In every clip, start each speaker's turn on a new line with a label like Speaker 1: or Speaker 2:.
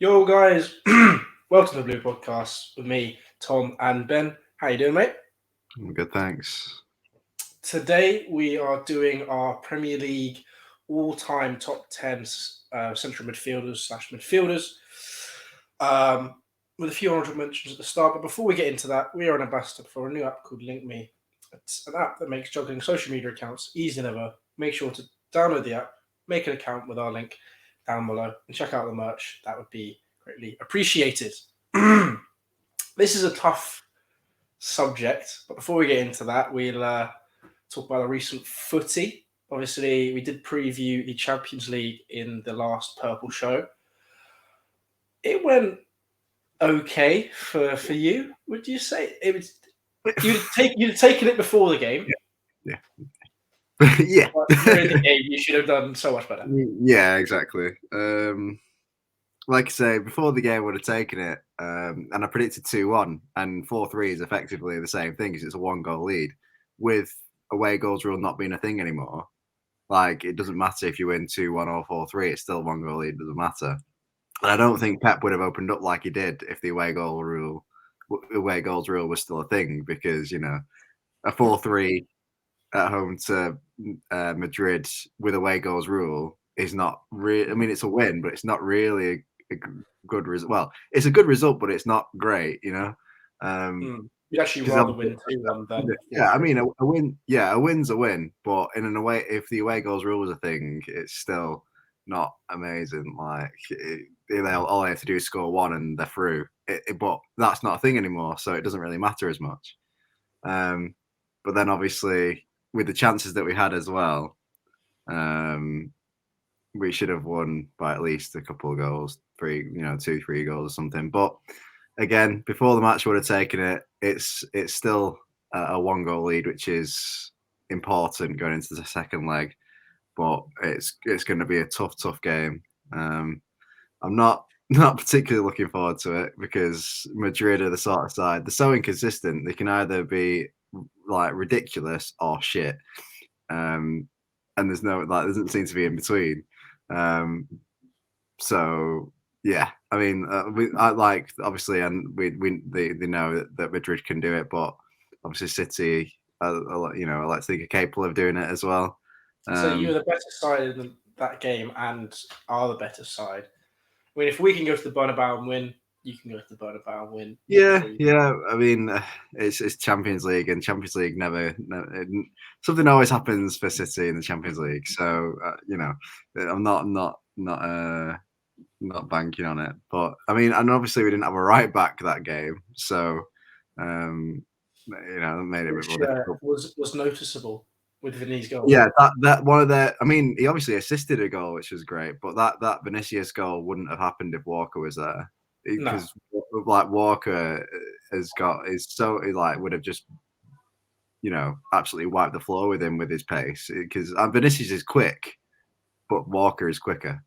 Speaker 1: Yo, guys, welcome to the Blue Podcast with me, Tom, and Ben. How you doing, mate?
Speaker 2: Good, thanks.
Speaker 1: Today we are doing our Premier League all-time top 10 central midfielders/midfielders, with a few honorable mentions at the start. But before we get into that, we are an ambassador for a new app called LinkMe. It's an app that makes juggling social media accounts easier than ever. Make sure to download the app, make an account with our link down below, and check out the merch. That would be greatly appreciated. This is a tough subject, but before we get into that, we'll talk about the recent footy. Obviously, we did preview the Champions League in the last Purple show. It went okay for you. Would you say it was? You'd taken it before the game.
Speaker 2: Yeah. Yeah.
Speaker 1: But during the game, you should have done so much better.
Speaker 2: Yeah, exactly. Like I say, before the game, I would have taken it, and I predicted 2-1, and 4-3 is effectively the same thing because it's a one-goal lead. With away goals rule not being a thing anymore, like it doesn't matter if you win 2-1 or 4-3, it's still one-goal lead. It doesn't matter. And I don't think Pep would have opened up like he did if the away goals rule was still a thing, because a 4-3 at home to Madrid with away goals rule is not really. I mean, it's a win, but it's not really a good result. Well, it's a good result, but it's not great.
Speaker 1: You'd actually rather win 2-1 than
Speaker 2: yeah. I mean, a win. Yeah, a win's a win, but in an away, if the away goals rule was a thing, it's still not amazing. Like all they have to do is score one and they're through. But that's not a thing anymore, so it doesn't really matter as much. But then obviously, with the chances that we had as well, we should have won by at least a couple of goals, 2-3 goals or something. But again, before the match, I would have taken it. It's still a one-goal lead, which is important going into the second leg. But it's going to be a tough game. I'm not particularly looking forward to it because Madrid are the sort of side, they're so inconsistent. They can either be like ridiculous or shit, and there's no there doesn't seem to be in between. So yeah, I mean, I like obviously, and they know that Madrid can do it, but obviously City, I like to think are capable of doing it as well.
Speaker 1: So you're the better side in that game and are the better side. I mean, if we can go to the Bernabeu and win, you can go to the Bernabeu and win.
Speaker 2: Yeah. I mean, it's Champions League, and Champions League never something always happens for City in the Champions League. So I'm not banking on it. But I mean, and obviously we didn't have a right back that game, so that made it a bit more difficult.
Speaker 1: Was noticeable with Vinny's goal.
Speaker 2: Yeah, that one of their. I mean, he obviously assisted a goal, which was great, but that Vinicius goal wouldn't have happened if Walker was there, because like Walker would have just absolutely wiped the floor with him with his pace, because Vinicius is quick, but Walker is quicker.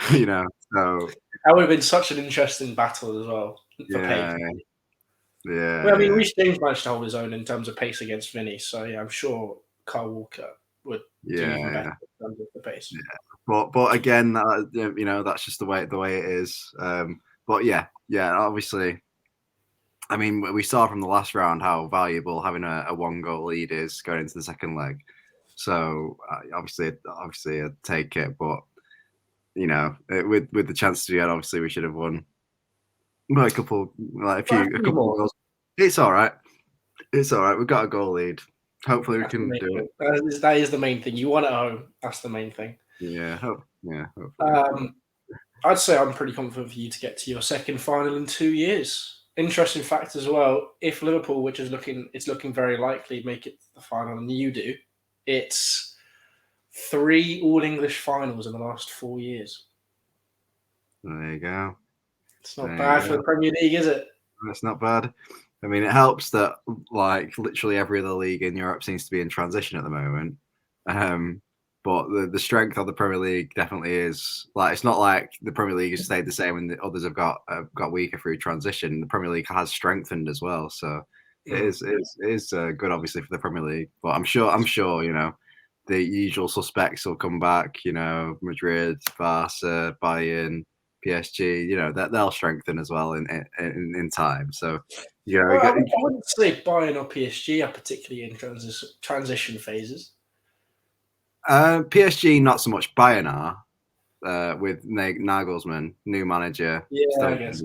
Speaker 2: So
Speaker 1: that would have been such an interesting battle as well for pace.
Speaker 2: Yeah.
Speaker 1: Well, I mean, Reece James managed to hold his own in terms of pace against Vinny, so yeah, I'm sure Kyle Walker would do even better in terms of the pace.
Speaker 2: Yeah. But again, that's just the way it is. But yeah, obviously, I mean, we saw from the last round how valuable having a one-goal lead is going into the second leg. So obviously I'd take it, but with the chances we had, obviously we should have won by a couple of goals. It's all right. We've got a goal lead. Hopefully we can do it.
Speaker 1: That is the main thing. You want it at home. That's the main thing.
Speaker 2: Yeah.
Speaker 1: I'd say I'm pretty confident for you to get to your second final in 2 years. Interesting fact as well. If Liverpool, which is looking very likely, make it to the final, and you do, it's 3 All English finals in the last 4 years.
Speaker 2: There you go.
Speaker 1: It's not bad for the Premier League, is it?
Speaker 2: It's not bad. I mean, it helps that like literally every other league in Europe seems to be in transition at the moment. But the strength of the Premier League definitely is like, it's not like the Premier League has stayed the same and the others have got weaker through transition. The Premier League has strengthened as well, so it is good, obviously, for the Premier League. But I'm sure the usual suspects will come back. Madrid, Barca, Bayern, PSG, that they'll strengthen as well in time. So,
Speaker 1: Well, I wouldn't say Bayern or PSG are particularly in transition phases.
Speaker 2: PSG not so much. Bayern are with Nagelsmann, new manager.
Speaker 1: Yeah, I guess.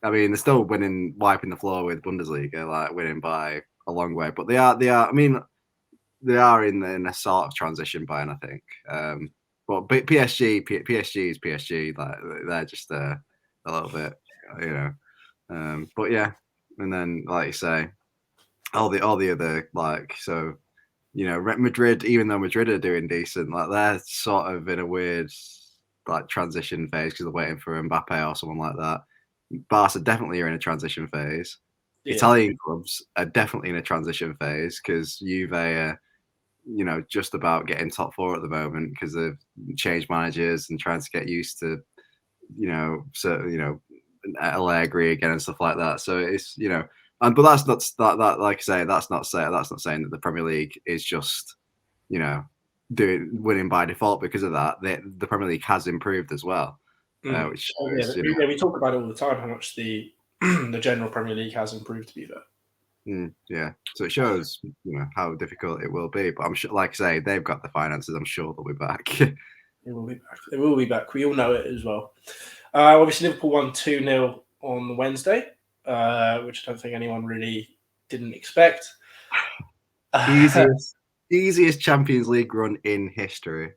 Speaker 2: I mean, they're still wiping the floor with Bundesliga, like winning by a long way. But they are. I mean, they are in a sort of transition, Bayern, I think. But PSG is PSG. Like they're just a little bit, But yeah, and then like you say, all the other Madrid. Even though Madrid are doing decent, like they're sort of in a weird like transition phase because they're waiting for Mbappe or someone like that. Barca definitely are in a transition phase.
Speaker 1: Yeah.
Speaker 2: Italian clubs are definitely in a transition phase because Juve are, just about getting top four at the moment because they've changed managers and trying to get used to, Allegri again and stuff like that. So it's, but that's not that. Like I say, that's not saying that the Premier League is just, winning by default because of that. The Premier League has improved as well. Which
Speaker 1: we talk about it all the time how much the the general Premier League has improved. To be fair,
Speaker 2: yeah. So it shows how difficult it will be. But I'm sure, like I say, they've got the finances. I'm sure they'll be back.
Speaker 1: They will be back. They will be back. We all know it as well. Obviously, Liverpool won 2-0 on Wednesday, which I don't think anyone really didn't expect.
Speaker 2: Easiest Champions League run in history.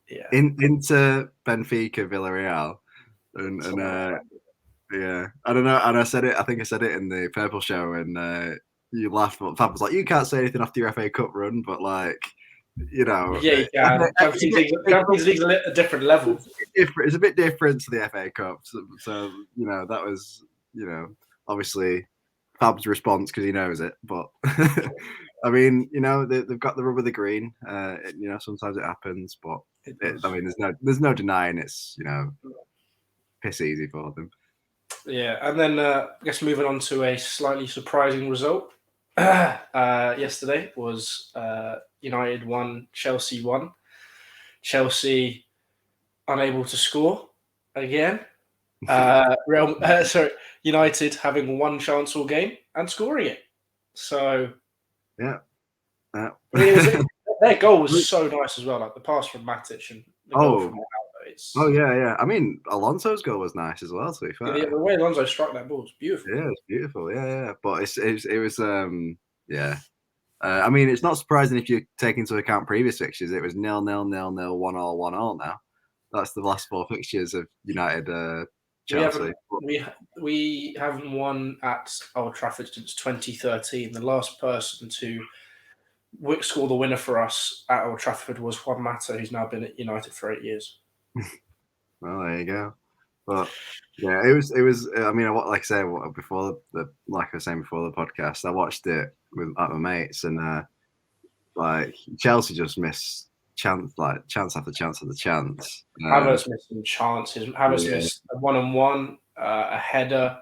Speaker 1: Yeah.
Speaker 2: Into Benfica, Villarreal, and yeah, I don't know. And I think I said it in the Purple Show, and you laughed. But Fab was like, "You can't say anything after your FA Cup run," but like,
Speaker 1: Yeah, you can. Champions League's a different level.
Speaker 2: It's a bit different to the FA Cup. So that was obviously Fab's response because he knows it. But I mean, they've got the rub of the green. Sometimes it happens, but I mean, there's no denying it's piss easy for them.
Speaker 1: Yeah, and then I guess moving on to a slightly surprising result. Yesterday was United 1, Chelsea 1. Chelsea unable to score again. United having one chance all game and scoring it. So
Speaker 2: yeah.
Speaker 1: Their goal was so nice as well, like the pass from Matic and the goal from
Speaker 2: yeah. I mean, Alonso's goal was nice as well. To be fair,
Speaker 1: the way Alonso struck that ball was beautiful.
Speaker 2: Yeah, it's beautiful. Yeah. But it was yeah. I mean, it's not surprising if you take into account previous fixtures. It was 0-0, 0-0, 1-1 now. That's the last four fixtures of United. Chelsea.
Speaker 1: We haven't won at Old Trafford since 2013. The last person to score the winner for us at Old Trafford was Juan Mata, who's now been at United for 8 years.
Speaker 2: Well, there you go. But yeah, it was. I mean, like I say, before the podcast, I watched it with my mates, and like Chelsea just missed chance after chance after chance.
Speaker 1: Havertz missed some chances. Havertz missed a 1-on-1, a header.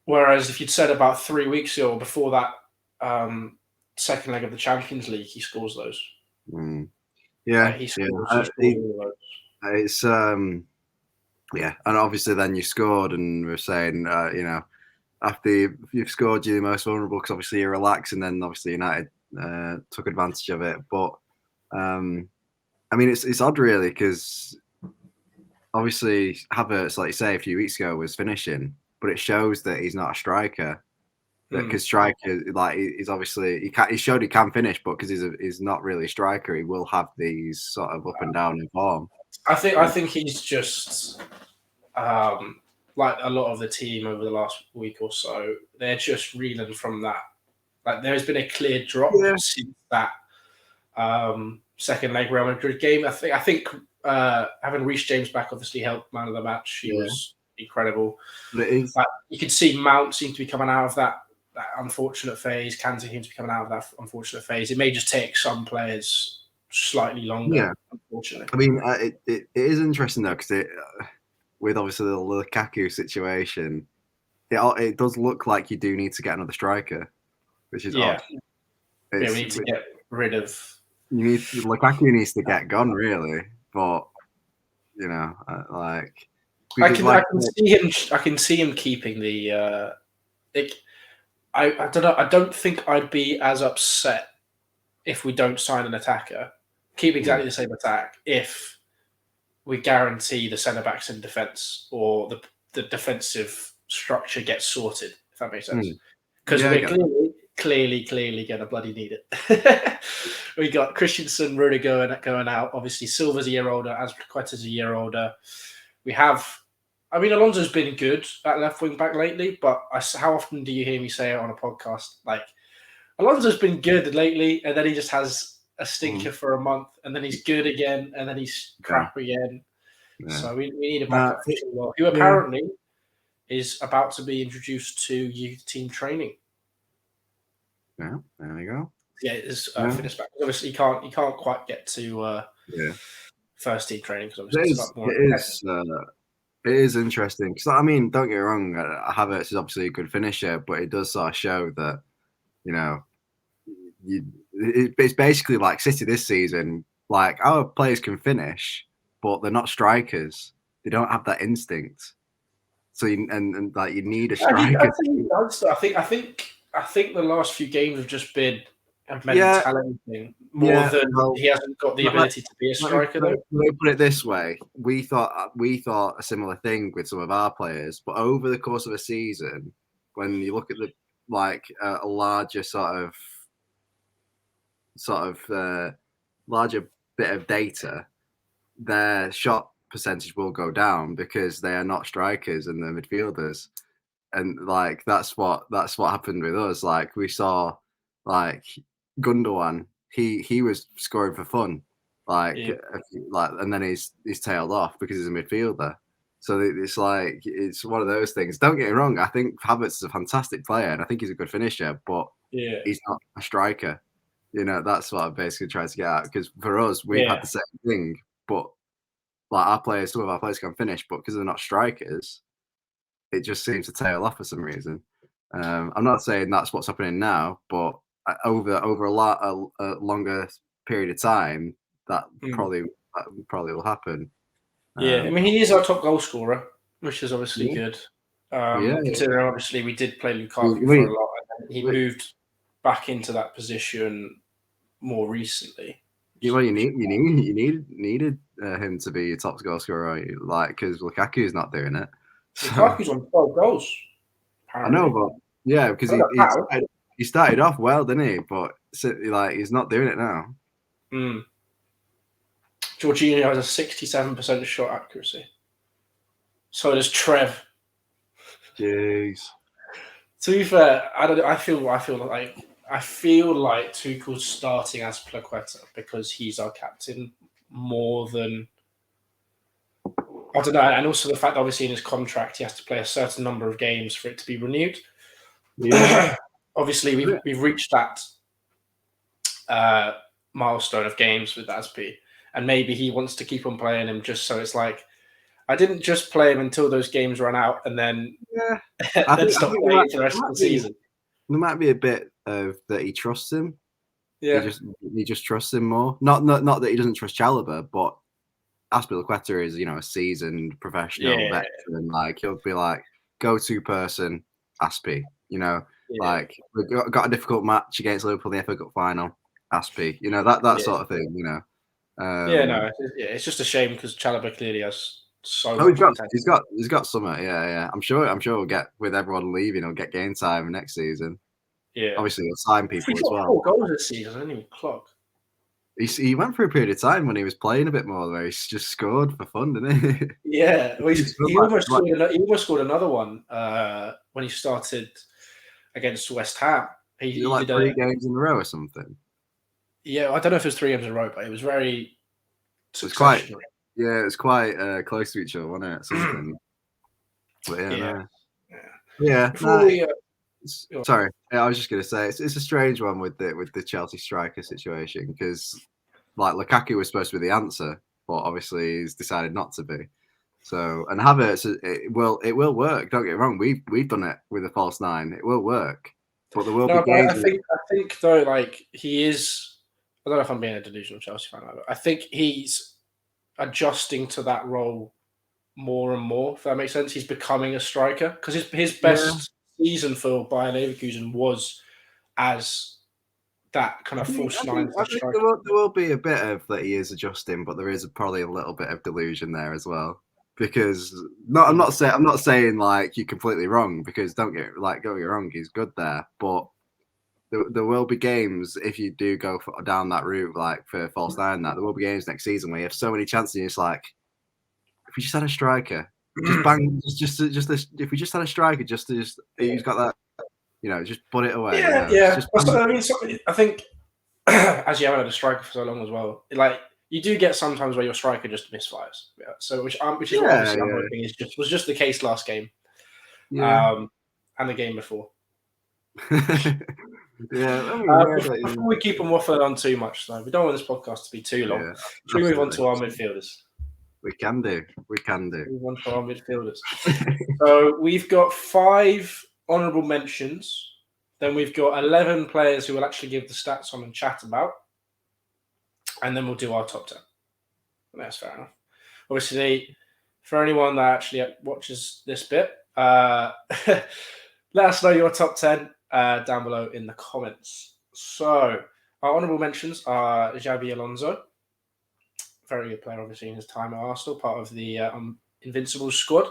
Speaker 1: Whereas if you'd said about 3 weeks ago or before that second leg of the Champions League, he scores those.
Speaker 2: Yeah,
Speaker 1: he scores those.
Speaker 2: It's yeah, and obviously then you scored, and we're saying after you've scored, you're the most vulnerable because obviously you relax, and then obviously United took advantage of it. But I mean, it's odd really because obviously Havertz, like you say, a few weeks ago was finishing, but it shows that he's not a striker. Because striker, like he's obviously he showed he can finish, but because he's not really a striker, he will have these sort of up and down in form.
Speaker 1: I think he's just like a lot of the team over the last week or so. They're just reeling from that. Like there's been a clear drop since that second leg Real Madrid game. I think having Reece James back obviously helped man of the match. He was incredible.
Speaker 2: But it is.
Speaker 1: You could see Mount seemed to be coming out of that unfortunate phase. Kante seems to be coming out of that unfortunate phase. It may just take some players slightly longer, unfortunately.
Speaker 2: I mean, it is interesting though because with obviously the Lukaku situation, it does look like you do need to get another striker, which is odd.
Speaker 1: We need to get rid of.
Speaker 2: Lukaku needs to get gone really, but You know, like
Speaker 1: I
Speaker 2: because
Speaker 1: can
Speaker 2: like
Speaker 1: I can see him. I can see him keeping the. I don't know. I don't think I'd be as upset if we don't sign an attacker, keep exactly the same attack if we guarantee the centre backs in defence or the defensive structure gets sorted. If that makes sense, because
Speaker 2: yeah, I
Speaker 1: we're
Speaker 2: get that.
Speaker 1: clearly going to bloody need it. We got Christensen, Rudiger going out. Obviously, Silva's a year older. Azpilicueta's a year older. We have. I mean, Alonso's been good at left wing back lately, but how often do you hear me say it on a podcast? Like, Alonso's been good lately, and then he just has a stinker for a month, and then he's good again, and then he's crap again.
Speaker 2: Yeah.
Speaker 1: So we need a backup for Chilwell, who apparently is about to be introduced to youth team training.
Speaker 2: Yeah, there we go.
Speaker 1: Yeah, it's fitness back. Obviously, he can't quite get to first team training because obviously it's a lot more.
Speaker 2: It is interesting because I mean, don't get me wrong, Havertz is obviously a good finisher, but it does sort of show that it's basically like City this season. Like our players can finish, but they're not strikers. They don't have that instinct. So and like you need a striker.
Speaker 1: I think the last few games have just been a mentality thing more than he hasn't got the ability to be a striker.
Speaker 2: Let me put it this way: we thought a similar thing with some of our players, but over the course of a season, when you look at the a larger larger bit of data, their shot percentage will go down because they are not strikers and they're midfielders. And like that's what happened with us. Like we saw like Gundogan, he was scoring for fun. And then he's tailed off because he's a midfielder. So it's one of those things. Don't get me wrong, I think Havertz is a fantastic player and I think he's a good finisher, but he's not a striker. That's what I basically tried to get at. Because for us, we've had the same thing, but like some of our players can finish, but because they're not strikers, it just seems to tail off for some reason. I'm not saying that's what's happening now, but over a longer period of time, that probably will happen.
Speaker 1: I mean, he is our top goal scorer, which is obviously good. Considering obviously we did play Lukaku for a lot, and he moved back into that position more recently.
Speaker 2: Yeah, well, you needed him to be a top goal scorer, because Lukaku's not doing it.
Speaker 1: Lukaku's on 12 goals. Apparently.
Speaker 2: I know, but because he started off well, didn't he? But he's not doing it now.
Speaker 1: Jorginho has a 67% shot accuracy. So does Trev.
Speaker 2: Jeez.
Speaker 1: To be fair, I feel like Tuchel's starting as Azpilicueta because he's our captain more than. I don't know, and also the fact that obviously in his contract he has to play a certain number of games for it to be renewed. Yeah. Obviously, we've reached that milestone of games with Aspi, and maybe he wants to keep on playing him just so it's like I didn't just play him until those games ran out, and then stop playing for the rest of the season.
Speaker 2: There might be a bit of that he trusts him.
Speaker 1: Yeah,
Speaker 2: he just trusts him more. Not that he doesn't trust Chalobah, but Azpilicueta is a seasoned professional veteran. Like he'll be like go-to person, Aspi. Like we've got a difficult match against Liverpool in the FA Cup final, Aspi. That sort of thing.
Speaker 1: It's just a shame because Chalobah clearly has so much content.
Speaker 2: He's got something. Yeah. I'm sure we'll get with everyone leaving. He'll get game time next season. Yeah, obviously he'll sign people as well.
Speaker 1: 4 goals this season, I didn't even clock.
Speaker 2: He went through a period of time when he was playing a bit more, where he just scored for fun, didn't he?
Speaker 1: Yeah, well, he almost scored another one when he started against West Ham. He
Speaker 2: did 3 games in a row or something.
Speaker 1: Yeah, I don't know if it was 3 games in a row, but it was very.
Speaker 2: It was quite close to each other, wasn't it? Something. But sorry, I was just going to say it's a strange one with the Chelsea striker situation because like Lukaku was supposed to be the answer, but obviously he's decided not to be. So and Havertz, it will work. Don't get me wrong, we've done it with a false 9. It will work, but there will be games.
Speaker 1: I think though, like he is. I don't know if I'm being a delusional Chelsea fan, but I think he's adjusting to that role more and more. If that makes sense, he's becoming a striker because his
Speaker 2: Yeah.
Speaker 1: best season for Bayer Leverkusen was as that kind of false nine
Speaker 2: I think
Speaker 1: striker.
Speaker 2: there will be a bit of that he is adjusting, but there is probably a little bit of delusion there as well. Because I'm not saying like you're completely wrong, because don't get me wrong, he's good there, but there will be games if you do go down that route, like for false nine. There will be games next season where you have so many chances. And it's like, if we just had a striker, just bang, if we just had a striker, just who's got that, just put it away.
Speaker 1: Yeah.
Speaker 2: Just
Speaker 1: I mean, I think as you haven't had a striker for so long as well, like you do get sometimes where your striker just misfires. Yeah. So which is obviously I'm hoping was just the case last game, and the game before. Before we keep on waffling on too much, though, we don't want this podcast to be too long. Should we move on to our midfielders?
Speaker 2: We can do.
Speaker 1: Move on to our midfielders. So we've got 5 honourable mentions. Then we've got 11 players who will actually give the stats on and chat about. And then we'll do our top 10. That's fair enough. Obviously, for anyone that actually watches this bit, let us know your top 10 down below in the comments. So our honourable mentions are Xabi Alonso. Very good player, obviously, in his time at Arsenal, part of the Invincibles squad.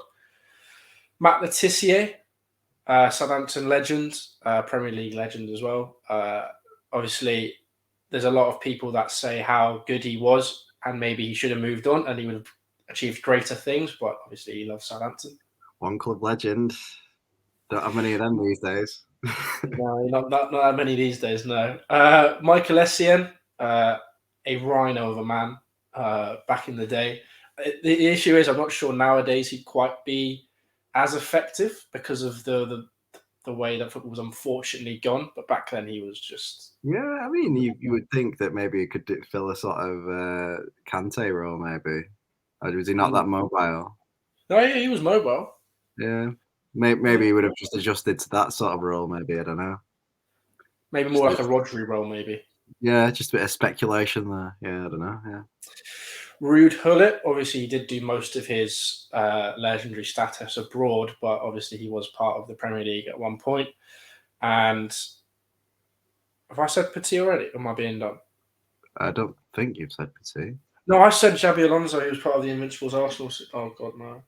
Speaker 1: Matt Letitia, Southampton legend, Premier League legend as well. Obviously, there's a lot of people that say how good he was and maybe he should have moved on and he would have achieved greater things, but obviously he loves Southampton.
Speaker 2: One club legend. Don't have many of them these days.
Speaker 1: No, not that many these days, no. Michael Essien, a rhino of a man back in the day. The issue is I'm not sure nowadays he'd quite be as effective because of the way that football was unfortunately gone. But back then he was just...
Speaker 2: Yeah, I mean, you would think that maybe he could fill a sort of Kante role, maybe. Or was he not that mobile?
Speaker 1: No, yeah, he was mobile.
Speaker 2: Yeah. Maybe he would have just adjusted to that sort of role, maybe. I don't know.
Speaker 1: Maybe more like a Rodri role, maybe.
Speaker 2: Yeah, just a bit of speculation there. Yeah, I don't know. Yeah.
Speaker 1: Ruud Gullit, obviously, he did do most of his legendary status abroad, but obviously he was part of the Premier League at one point. And have I said Petit already? Or am I being dumb?
Speaker 2: I don't think you've said Petit.
Speaker 1: No, I said Xabi Alonso. He was part of the Invincibles Arsenal. Oh, God, no.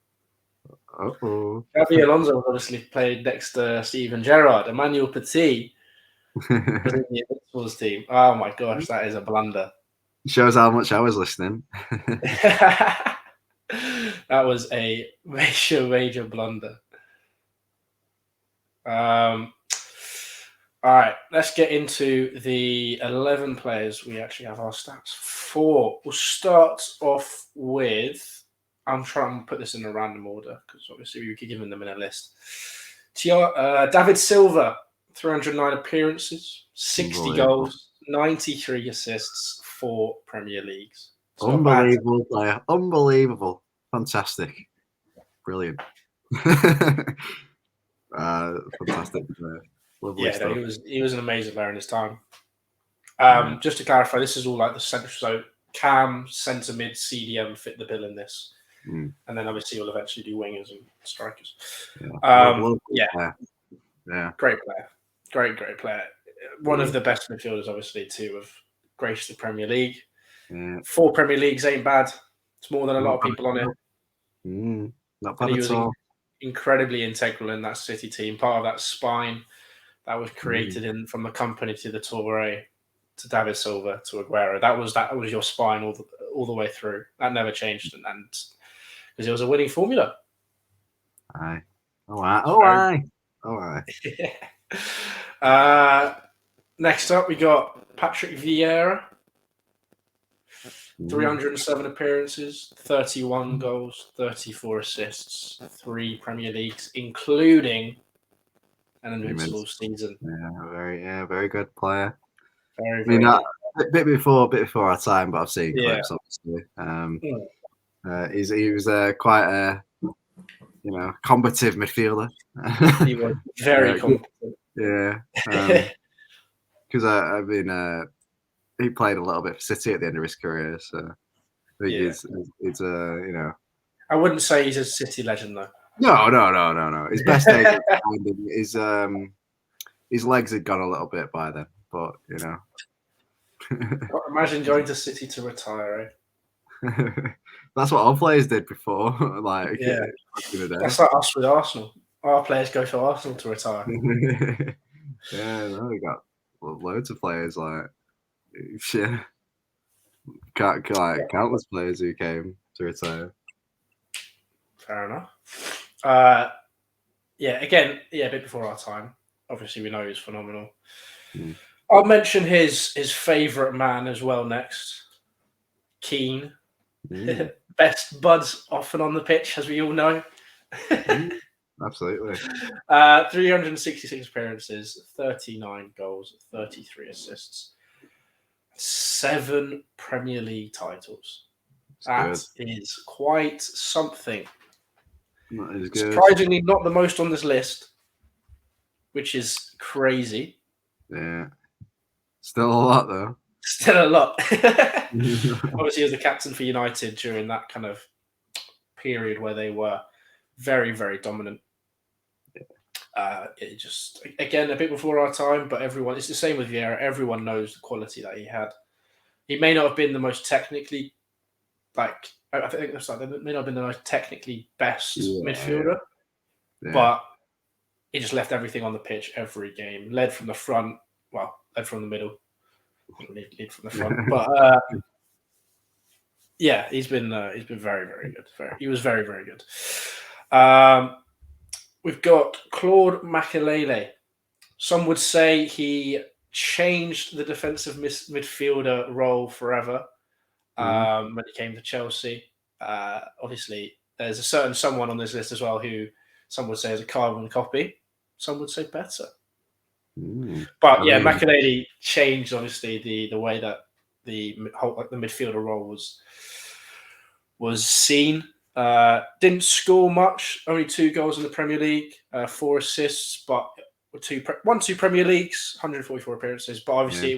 Speaker 2: Uh-oh.
Speaker 1: Xabi Alonso obviously played next to Steven Gerrard. Emmanuel Petit was in the Invincibles team. Oh, my gosh, that is a blunder.
Speaker 2: Shows how much I was listening.
Speaker 1: That was a major blunder. All right, let's get into the 11 players we actually have our stats for. We'll start off with, I'm trying to put this in a random order because obviously we could give them in a list. David Silva, 309 appearances, 60 goals, 93 assists, 4 Premier Leagues. It's
Speaker 2: unbelievable player. Unbelievable. Fantastic. Brilliant. Fantastic player. Lovely stuff.
Speaker 1: No, he was an amazing player in his time. Just to clarify, this is all like the central. So Cam, centre mid, CDM fit the bill in this, and then obviously you'll eventually do wingers and strikers. Great player, great player. One of the best midfielders, obviously, to have graced the Premier League. 4 Premier Leagues ain't bad. It's more than a lot of people on it.
Speaker 2: Not bad at all.
Speaker 1: Incredibly integral in that City team, part of that spine that was created from the company to the Toure to David Silva to Aguero. That was your spine all the way through. That never changed, and because it was a winning formula.
Speaker 2: Aye. Aye.
Speaker 1: Next up, we got Patrick Vieira. 307 appearances, 31 goals, 34 assists, 3 Premier Leagues, including an Invincible season.
Speaker 2: Very good player.
Speaker 1: Very
Speaker 2: good. A bit before our time, but I've seen clips, obviously. He was quite a combative midfielder.
Speaker 1: He was very combative.
Speaker 2: Yeah. Because he played a little bit for City at the end of his career, so I think
Speaker 1: Yeah.
Speaker 2: it's a
Speaker 1: I wouldn't say he's a City legend though.
Speaker 2: No. His best days are behind him. His legs had gone a little bit by then, but
Speaker 1: Imagine going to City to retire.
Speaker 2: that's what our players did before. Like
Speaker 1: Yeah,
Speaker 2: back in the day.
Speaker 1: that's like us with Arsenal. Our players go for Arsenal to retire.
Speaker 2: Yeah, no, we got loads of players like yeah, countless players who came to retire.
Speaker 1: Fair enough. Yeah, again, a bit before our time. Obviously, we know he's phenomenal.
Speaker 2: Mm.
Speaker 1: I'll mention his favourite man as well next. Keane. Best buds off and on the pitch, as we all know.
Speaker 2: Absolutely.
Speaker 1: 366 appearances, 39 goals, 33 assists, 7 Premier League titles. That is quite something.
Speaker 2: That is good.
Speaker 1: Surprisingly, not the most on this list, which is crazy.
Speaker 2: Yeah. Still a lot, though.
Speaker 1: Still a lot. Obviously, he was the captain for United during that kind of period where they were very, very dominant. It just, again, a bit before our time, but it's the same with Vieira. Everyone knows the quality that he had. He may not have been the most technically, I think that's like, may not have been the most technically best midfielder, but he just left everything on the pitch every game. Led from the front, led from the middle, lead from the front. But yeah, he's been very, very good. He was very, very good. We've got Claude Makalele. Some would say he changed the defensive midfielder role forever when he came to Chelsea. Obviously, there's a certain someone on this list as well who some would say is a carbon copy. Some would say better. But Makalele changed obviously the way that the midfielder role was seen. Didn't score much, only 2 goals in the Premier League, 4 assists, but two Premier Leagues, 144 appearances. But obviously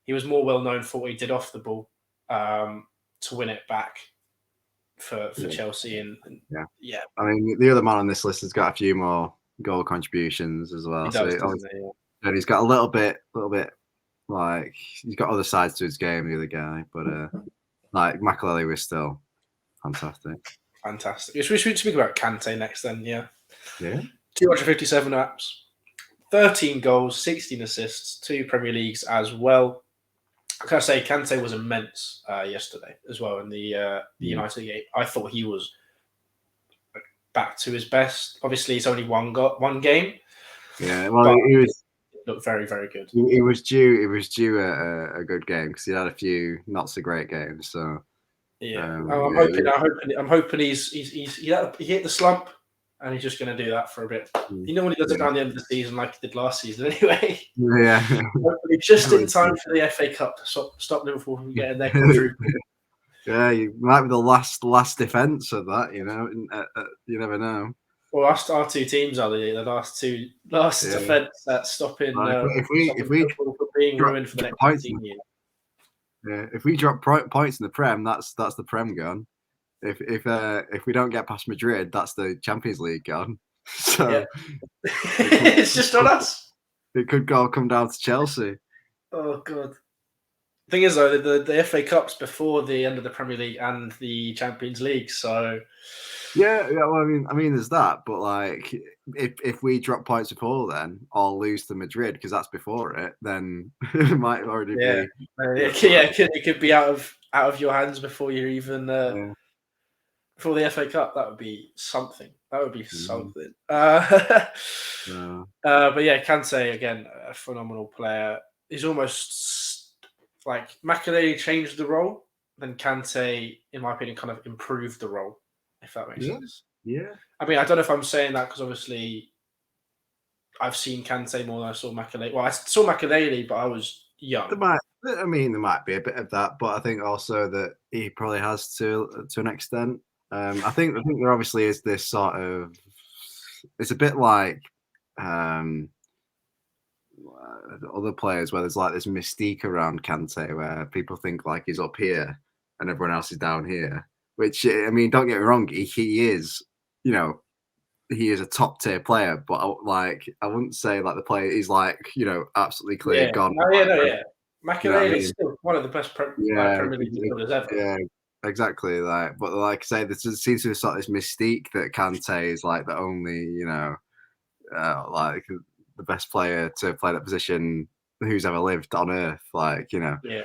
Speaker 1: he was more well known for what he did off the ball to win it back for Chelsea. And
Speaker 2: I mean, the other man on this list has got a few more goal contributions as well. And he's got a little bit like he's got other sides to his game, the other guy, but like Makalele was still fantastic.
Speaker 1: We should speak about Kante next then, yeah. 257 apps, 13 goals, 16 assists, 2 Premier Leagues as well. I can say Kante was immense yesterday as well in the United game. I thought he was back to his best. Obviously, it's only one game.
Speaker 2: Yeah, well, he
Speaker 1: looked very, very good.
Speaker 2: He was due a good game because he had a few not so great games. So
Speaker 1: I'm hoping he hit the slump and he's just going to do that for a bit. You know when he does it around the end of the season, like he did last season, anyway.
Speaker 2: Yeah.
Speaker 1: Hopefully, just in time for the FA Cup to stop Liverpool from getting their quadruple.
Speaker 2: Yeah, you might be the last defense of that. You never know.
Speaker 1: Well, our 2 teams are the last defense at stopping.
Speaker 2: If we
Speaker 1: being ruined for the next 15 years.
Speaker 2: Yeah, if we drop points in the Prem, that's the Prem gone. If we don't get past Madrid, that's the Champions League gone. So
Speaker 1: it's just on us.
Speaker 2: It could come down to Chelsea.
Speaker 1: Oh god. The thing is though, the FA Cup's before the end of the Premier League and the Champions League, so
Speaker 2: yeah. Well, I mean, there's that, but like, if we drop points before then, or lose to Madrid because that's before it, then it might already be.
Speaker 1: It could be out of your hands before you even before the FA Cup. That would be something. But yeah, Kante again, a phenomenal player. He's almost like Makalele changed the role, then Kante, in my opinion, kind of improved the role. If that makes sense.
Speaker 2: Yeah.
Speaker 1: I mean, I don't know if I'm saying that because obviously I've seen Kante more than I saw Makalele. Well, I saw Makalele, but I was young.
Speaker 2: There might be a bit of that, but I think also that he probably has to an extent. I think there obviously is this sort of. It's a bit like other players where there's like this mystique around Kante where people think like he's up here and everyone else is down here. Which, I mean, don't get me wrong, he is, you know, he is a top tier player, but I wouldn't say like the player is like, you know, absolutely clear gone.
Speaker 1: Yeah.
Speaker 2: You know what I
Speaker 1: Makalele is
Speaker 2: mean?
Speaker 1: still one of the best
Speaker 2: Yeah,
Speaker 1: Premier League midfielders ever.
Speaker 2: yeah, exactly. But like I say, there seems to be sort of this mystique that Kante is like the only, you know, like the best player to play that position who's ever lived on Earth. Like, you know,
Speaker 1: Yeah.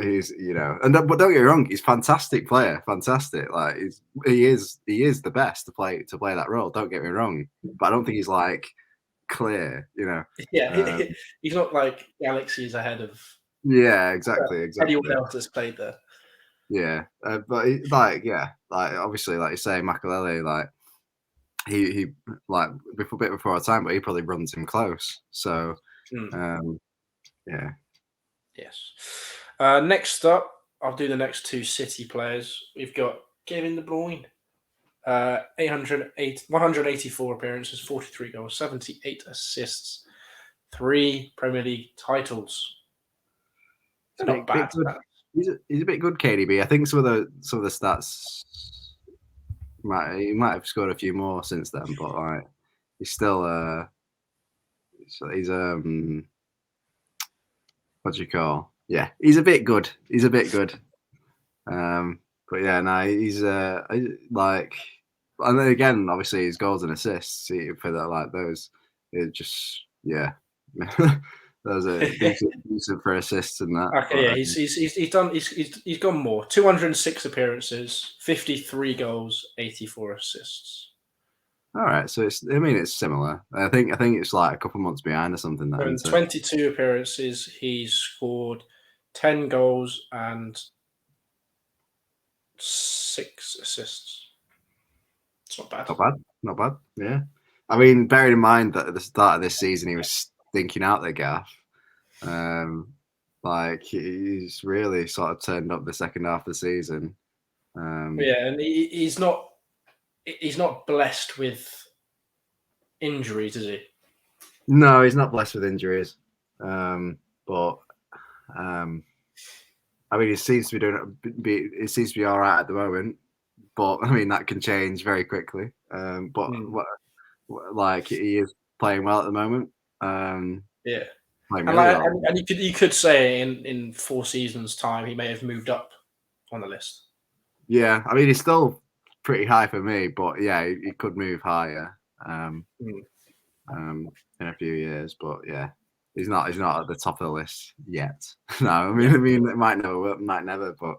Speaker 2: he's, you know, but don't get me wrong, he's a fantastic player, fantastic. Like he is the best to play that role. Don't get me wrong, but I don't think he's like clear, you know.
Speaker 1: Yeah, he's not like galaxies ahead of
Speaker 2: Yeah, exactly.
Speaker 1: anyone else that's played there.
Speaker 2: Yeah, but like obviously, like you say, Makalele, like he like before, a bit before our time, but he probably runs him close. So, yeah.
Speaker 1: Yes. Next up, I'll do the next two City players. We've got Kevin De Bruyne. 184 appearances, 43 goals, 78 assists, 3 Premier League titles. They're not bad.
Speaker 2: Good. He's a bit good, KDB. I think some of the stats he might have scored a few more since then, but like he's still he's what do you call? Yeah, he's a bit good. But yeah, no, he's like, and then again, obviously his goals and assists for that, like those, it just those are decent for assists and that.
Speaker 1: Okay, yeah, he's gone more. 206 appearances, 53 goals, 84 assists.
Speaker 2: All right, so it's similar. I think it's like a couple months behind or something. That
Speaker 1: In 22 appearances, he's scored 10 goals and 6 assists. It's not bad.
Speaker 2: Not bad. Yeah. I mean, bearing in mind that at the start of this season he was stinking out the gaff. Like he's really sort of turned up the second half of the season.
Speaker 1: Yeah, and he's not blessed with injuries, is he?
Speaker 2: No, he's not blessed with injuries. But I mean, he seems to it seems to be all right at the moment. But I mean, that can change very quickly. Like he is playing well at the moment.
Speaker 1: Yeah,
Speaker 2: playing really well.
Speaker 1: and you could say in 4 seasons' time he may have moved up on the list.
Speaker 2: Yeah, I mean he's still pretty high for me, but yeah, he could move higher in a few years. But yeah, he's not at the top of the list yet. No, I mean it might never, but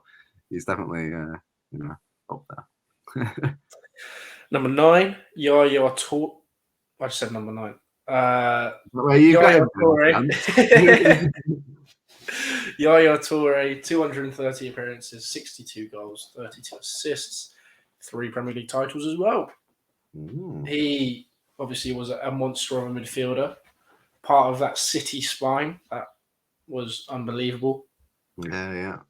Speaker 2: he's definitely up there.
Speaker 1: Number 9, Yaya Toure. I just said number 9.
Speaker 2: Well, you
Speaker 1: Yaya Toure. Yaya Toure, 230 appearances, 62 goals, 32 assists, 3 Premier League titles as well. He obviously was a monster of a midfielder, part of that City spine that was unbelievable.
Speaker 2: Yeah.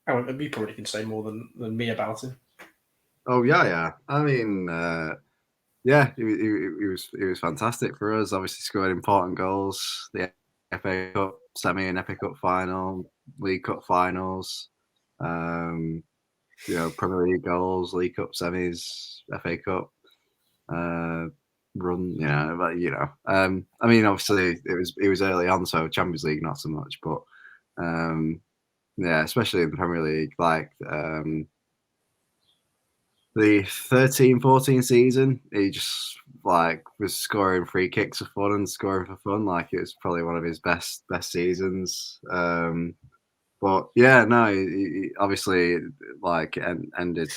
Speaker 1: You probably can say more than me about him.
Speaker 2: Oh yeah. I mean, yeah, he was fantastic for us. Obviously, scored important goals. The FA Cup semi and FA Cup final, League Cup finals. Premier League goals, League Cup semis, FA Cup run. I mean, obviously it was early on, so Champions League not so much, but yeah, especially in the Premier League, like the 13-14 season, he just like was scoring free kicks for fun and scoring for fun. Like it was probably one of his best seasons. But yeah, no, he obviously like ended.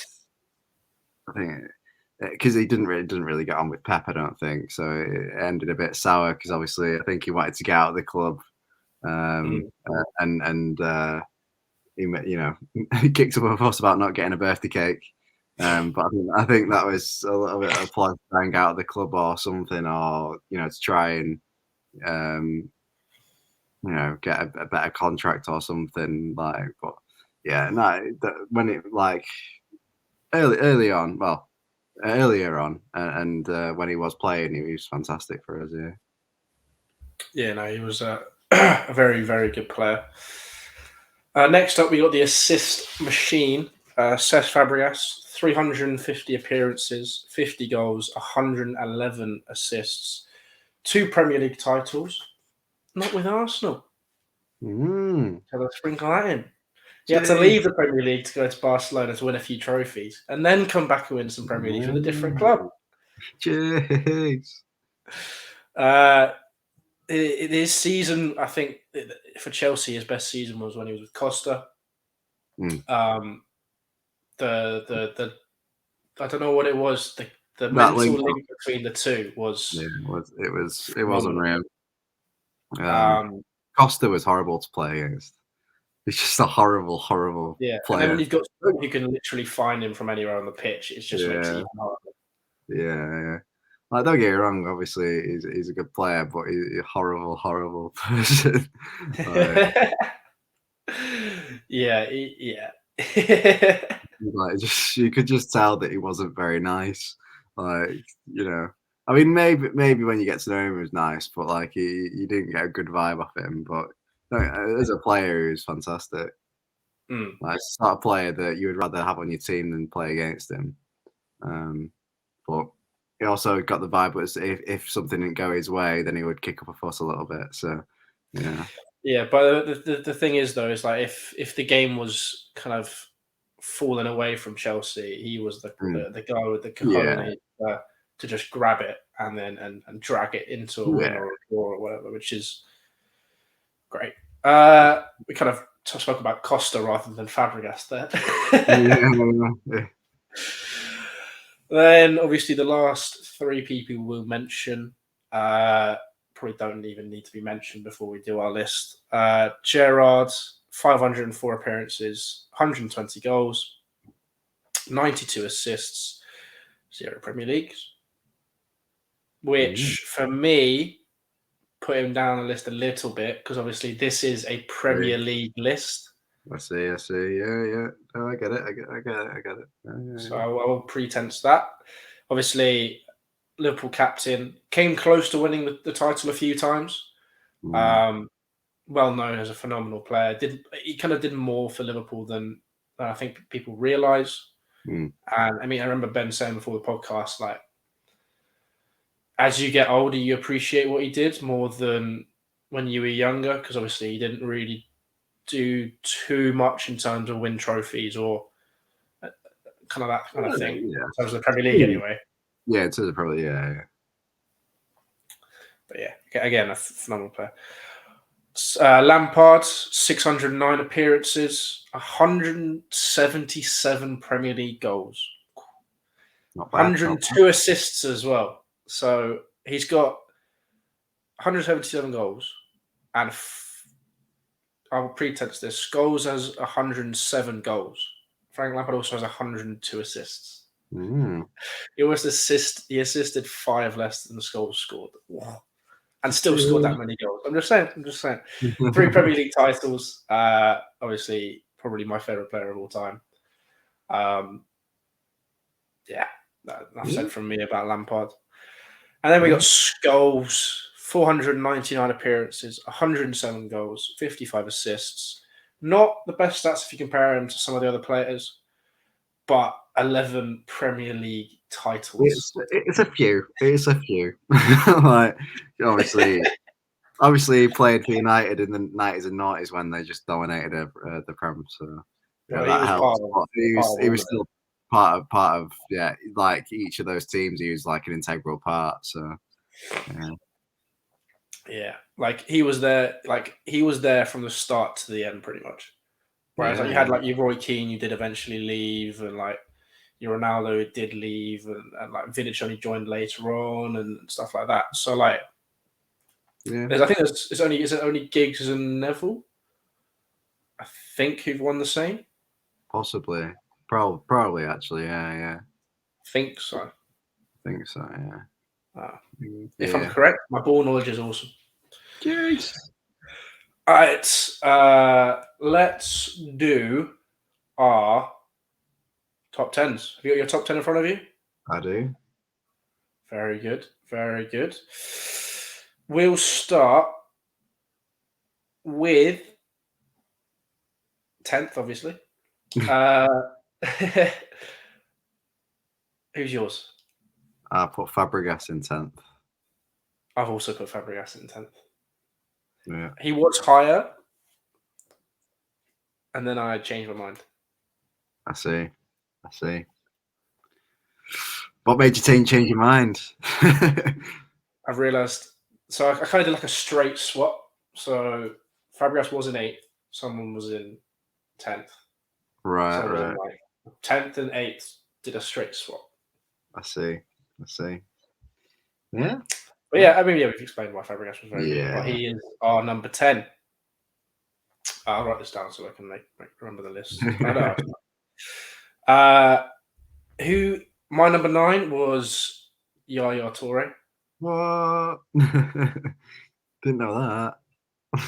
Speaker 2: I think because he didn't really get on with Pep, I don't think. So it ended a bit sour because obviously I think he wanted to get out of the club, and he kicked up a fuss about not getting a birthday cake. But I think that was a little bit of a plot to hang out of the club or something, or to try and get a better contract or something like. But yeah, no, when it like earlier on, and when he was playing, he was fantastic for us.
Speaker 1: Yeah, no, he was a very, very good player. Next up, we got the assist machine. Seth Fabrias, 350 appearances, 50 goals, 111 assists, 2 Premier League titles. Not with Arsenal. So let's sprinkle that in. He had to leave the Premier League to go to Barcelona to win a few trophies, and then come back and win some Premier League with a different club.
Speaker 2: Jeez.
Speaker 1: His season, I think, for Chelsea, his best season was when he was with Costa. The I don't know what it was. The mental link between the two was.
Speaker 2: Yeah, it was unreal. Costa was horrible to play against. He's just a horrible
Speaker 1: player.
Speaker 2: And
Speaker 1: then when you've got you can literally find him from anywhere on the pitch, it just makes it even harder.
Speaker 2: Yeah. Like, don't get me wrong, obviously he's a good player, but he's a horrible person.
Speaker 1: Yeah.
Speaker 2: Like, you could just tell that he wasn't very nice. Like, I mean, maybe when you get to know him, he was nice, but like you didn't get a good vibe off him. But as a player, he was fantastic. Like, it's not a player that you would rather have on your team than play against him. But he also got the vibe was if something didn't go his way, then he would kick up a fuss a little bit. So, yeah.
Speaker 1: Yeah, but the thing is though, is like if the game was kind of falling away from Chelsea, he was the guy with the cojones to just grab it and then and drag it into a win or a draw or whatever, which is great. We kind of spoke about Costa rather than Fabregas there. Then obviously the last 3 people we'll mention probably don't even need to be mentioned before we do our list. Gerrard, 504 appearances, 120 goals, 92 assists, 0 Premier Leagues, which for me put him down the list a little bit because obviously this is a Premier League list.
Speaker 2: I see. Yeah. Oh, I get it.
Speaker 1: So I will pretense that. Obviously, Liverpool captain, came close to winning the title a few times. Well known as a phenomenal player. He kind of did more for Liverpool than I think people realise. And I mean, I remember Ben saying before the podcast, like, as you get older, you appreciate what he did more than when you were younger, because obviously he didn't really do too much in terms of win trophies or kind of that kind of thing.
Speaker 2: Yeah.
Speaker 1: In terms of the Premier League, anyway.
Speaker 2: Yeah, it is probably, yeah.
Speaker 1: But yeah, again, a phenomenal player. Lampard, 609 appearances, 177 Premier League goals.
Speaker 2: Not bad,
Speaker 1: 102 assists as well. So he's got 177 goals, and I'll pretense this. Scholes has 107 goals. Frank Lampard also has 102 assists. He assisted 5 less than Scholes scored. Wow. And still scored that many goals. I'm just saying. 3 Premier League titles. Obviously, probably my favourite player of all time. Yeah, enough said from me about Lampard. And then we got Scholes, 499 appearances, 107 goals, 55 assists. Not the best stats if you compare him to some of the other players, but 11 Premier League titles.
Speaker 2: It's a few. Like, obviously, he played for United in the 90s and 90s when they just dominated the Prem. So that helps. He was still part of like each of those teams. He was like an integral part. So
Speaker 1: yeah, like he was there. Like he was there from the start to the end, pretty much. Whereas like you had like your Roy Keane, you did eventually leave, and like your Ronaldo did leave, and like Vidic only joined later on and stuff like that. So like, I think is it only Giggs and Neville? I think who've won the same.
Speaker 2: Possibly, probably actually, yeah.
Speaker 1: Think so.
Speaker 2: Yeah.
Speaker 1: If I'm correct, my ball knowledge is awesome.
Speaker 2: Jeez.
Speaker 1: All right, let's do our top 10s. Have you got your top 10 in front of you?
Speaker 2: I do.
Speaker 1: Very good. We'll start with 10th, obviously. Who's yours?
Speaker 2: I put Fabregas in 10th.
Speaker 1: I've also put Fabregas in 10th.
Speaker 2: Yeah.
Speaker 1: He was higher, and then I changed my mind.
Speaker 2: I see. What made your team change your mind?
Speaker 1: I've realised. So I kind of did like a straight swap. So Fabregas was in 8th. Someone was in 10th.
Speaker 2: Right.
Speaker 1: Someone was in 9th. 10th and 8th did a straight swap.
Speaker 2: I see. Yeah.
Speaker 1: But yeah, I mean, we've explained why Fabregas was very good.
Speaker 2: Yeah.
Speaker 1: But he is our number 10. I'll write this down so I can remember the list. Who? My number 9 was Yaya Toure.
Speaker 2: What? Didn't know that.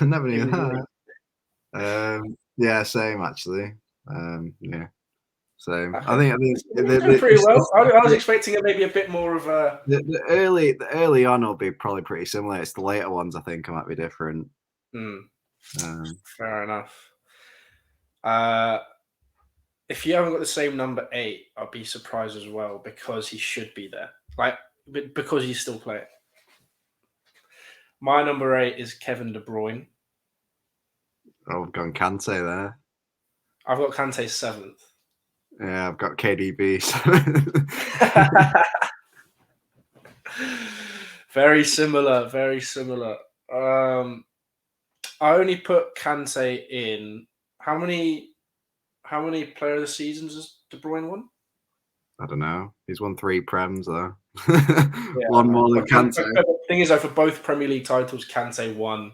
Speaker 2: Never knew that. Yeah, same actually. Yeah, same.
Speaker 1: Okay.
Speaker 2: I think
Speaker 1: doing pretty well. I was expecting maybe a bit more of a.
Speaker 2: The early on will be probably pretty similar. It's the later ones I think might be different.
Speaker 1: Fair enough. If you haven't got the same number 8, I'll be surprised as well because he should be there. Because he's still playing. My number 8 is Kevin De Bruyne.
Speaker 2: Oh, I've gone Kante there.
Speaker 1: I've got Kante 7th.
Speaker 2: Yeah, I've got KDB.
Speaker 1: Very similar. I only put Kante in. How many player of the seasons has De Bruyne won?
Speaker 2: I don't know. He's won 3 Prems though.
Speaker 1: Yeah,
Speaker 2: one more than Kante.
Speaker 1: The thing is, though, for both Premier League titles, Kante won.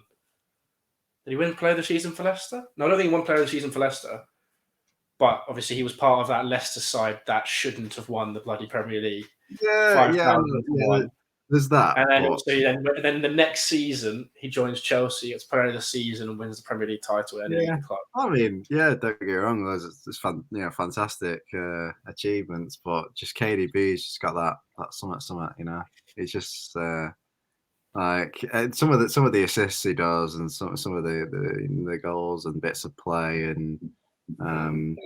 Speaker 1: Did he win Player of the Season for Leicester? No, I don't think he won Player of the Season for Leicester. But obviously, he was part of that Leicester side that shouldn't have won the bloody Premier League.
Speaker 2: Yeah. There's that.
Speaker 1: And then the next season, he joins Chelsea, gets Player of the Season, and wins the Premier League title. And the club.
Speaker 2: I mean, yeah, don't get me wrong. There's fantastic achievements, but just KDB's just got that something. You know, it's just like some of the assists he does, and some of the goals and bits of play, and
Speaker 1: if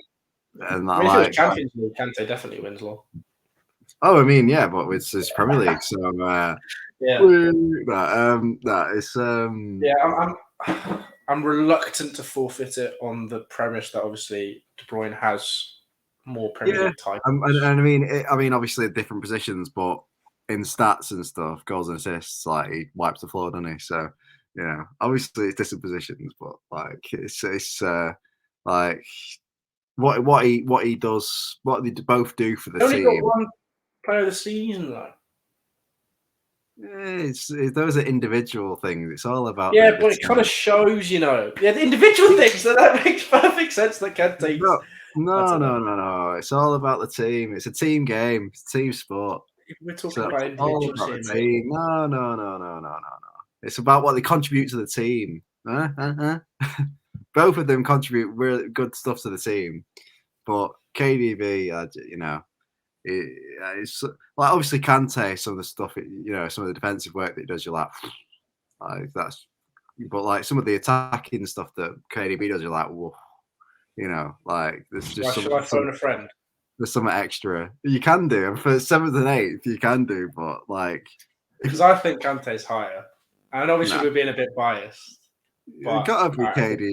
Speaker 1: it was Champions League, Kante definitely wins law.
Speaker 2: Oh, I mean, yeah, but it's Premier League, so
Speaker 1: yeah.
Speaker 2: That is
Speaker 1: yeah. I'm reluctant to forfeit it on the premise that obviously De Bruyne has more Premier League titles.
Speaker 2: And I mean, obviously different positions, but in stats and stuff, goals and assists, like he wipes the floor, doesn't he? So obviously it's different positions, but like it's like what he does, what they both do for the team.
Speaker 1: Only got one Player of the Season though.
Speaker 2: Those are individual things. It's all about
Speaker 1: but it kind of shows, the individual things. So that makes perfect sense. That Kante.
Speaker 2: No. It's all about the team. It's a team game. It's a team sport.
Speaker 1: We're talking about individuals here,
Speaker 2: mate. No. It's about what they contribute to the team. Both of them contribute really good stuff to the team, but KDB, it's like obviously Kante, some of the stuff, some of the defensive work that he does, you're like that's, but like some of the attacking stuff that KDB does, you're like, whoa, like there's just.
Speaker 1: Should I phone a friend?
Speaker 2: There's something extra you can do, and for 7th and 8th you can do, but like
Speaker 1: because I think Kante's higher, and obviously we're being a bit biased.
Speaker 2: You've got to be KDB.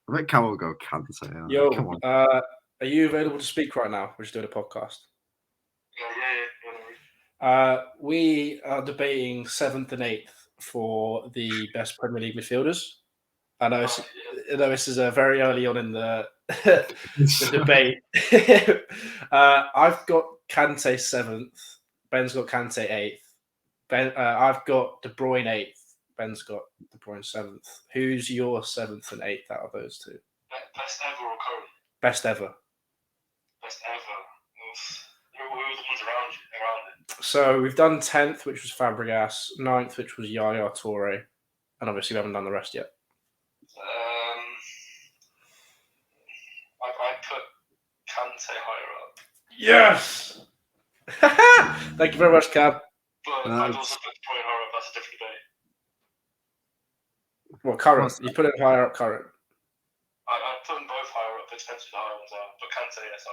Speaker 2: I think Cam will go Kante.
Speaker 1: Yo, come on. Are you available to speak right now? We're just doing a podcast.
Speaker 3: Yeah.
Speaker 1: We are debating 7th and 8th for the best Premier League midfielders. I know this is very early on in the debate. I've got Kante 7th. Ben's got Kante 8th. I've got De Bruyne 8th. Ben's got De Bruyne 7th. Who's your 7th and 8th out of those two?
Speaker 3: Best ever or current?
Speaker 1: Best ever.
Speaker 3: Best ever. Who are the ones around it?
Speaker 1: So we've done 10th, which was Fabregas, 9th, which was Yaya Toure, and obviously we haven't done the rest yet.
Speaker 3: I put Kante higher up.
Speaker 1: Yes! Thank you very much, Cab.
Speaker 3: But I've also put De Bruyne higher up. That's a different debate.
Speaker 1: What, current? You put it higher up current?
Speaker 3: expensive the high ones are. But Kante, yes,